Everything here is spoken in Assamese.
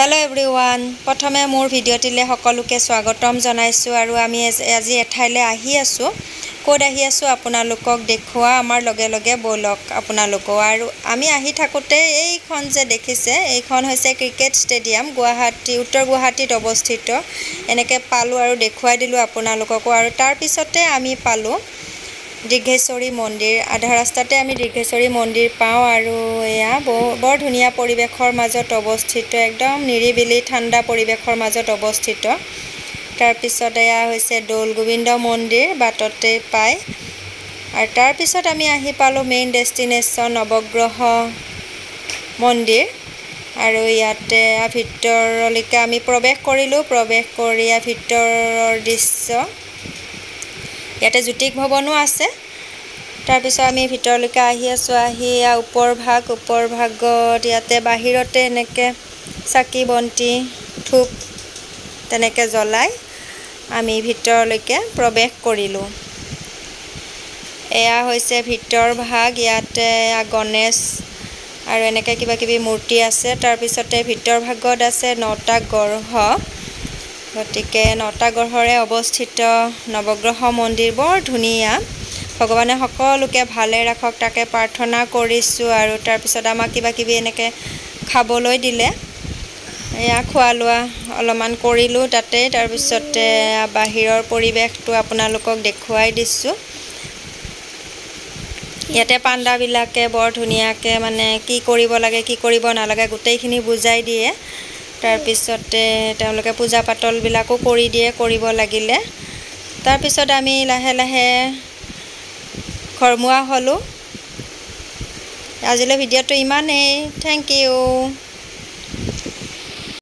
Hello everyone. প্ৰথমে মোৰ ভিডিঅ'টিলে সকলোকে স্বাগতম জনাইছো আৰু আমি আজি এঠাইলে আহি আছো কোড আহি আছো আপোনালোকক দেখুৱা আমাৰ লগে লগে বলক আপোনালোকক আৰু আমি আহি থাকোতে এইখন যে দেখিছে এইখন হৈছে ক্ৰিকেট ষ্টেডিয়াম গুৱাহাটী উত্তৰ গুৱাহাটীত অৱস্থিত এনেকে পালো আৰু দেখুৱাই দিলো আপোনালোকক আৰু তাৰ পিছতে আমি পালো দীঘেশ্বৰী মন্দিৰ আধা ৰাস্তাতে আমি দীঘেশ্বৰী মন্দিৰ পাওঁ আৰু এয়া বৰ ধুনীয়া পৰিবেশৰ মাজত অৱস্থিত একদম নিৰিবিলি ঠাণ্ডা পৰিবেশৰ মাজত অৱস্থিত তাৰ পিছত এয়া হৈছে দৌল গোবিন্দ মন্দিৰ বাটতে পায় আৰু তাৰ পিছত আমি আহি পালো মেইন ডেষ্টিনেশ্যন নৱগ্ৰহ মন্দিৰ আৰু ইয়াতে ভিতৰলৈকে আমি প্ৰৱেশ কৰিলো প্ৰৱেশ কৰি ভিতৰৰ দৃশ্য ইয়াতে জ্যোতিক ভৱনো আছে তাৰ পিছত আমি ভিতৰলৈকে আহি আছো আহি ওপৰ ভাগত ইয়াতে বাহিৰতে এনেকে চাকি বন্তি ধূপ তেনেকে জ্বলাই আমি ভিতৰলৈকে প্ৰৱেশ কৰিলো এয়া হৈছে ভিতৰ ভাগ ইয়াতে গণেশ আৰু এনেকে কিবা কিবি মূৰ্তি আছে তাৰ পিছতে ভিতৰ ভাগত আছে নটা গৰ্ভ গতিকে নটা গৰ্ভৰে অৱস্থিত নৱগ্ৰহ মন্দিৰ বৰ ধুনীয়া ভগৱানে সকলোকে ভালে ৰাখক তাকে প্ৰাৰ্থনা কৰিছো আৰু তাৰ পিছত আমাক কিবা কিবি এনেকে খাবলৈ দিলে এয়া খোৱা লোৱা অলমান কৰিলো তাতে তাৰ পিছতে বাহিৰৰ পৰিবেশটো আপোনালোকক দেখুৱাই দিছো ইয়াতে পাণ্ডা বিলাকে বৰ ধুনীয়াকে মানে কি কৰিব লাগে কি কৰিব নালাগে গোটেইখিনি বুজাই দিয়ে তাৰ পিছতে তেওঁলোকে পূজা পাতল বিলাকো কৰি দিয়ে কৰিব লাগিলে তাৰ পিছত আমি লাহে লাহে ঘৰমুৱা হলো আজিলৈ ভিডিঅ'টো ইমানেই থ্যাংক ইউ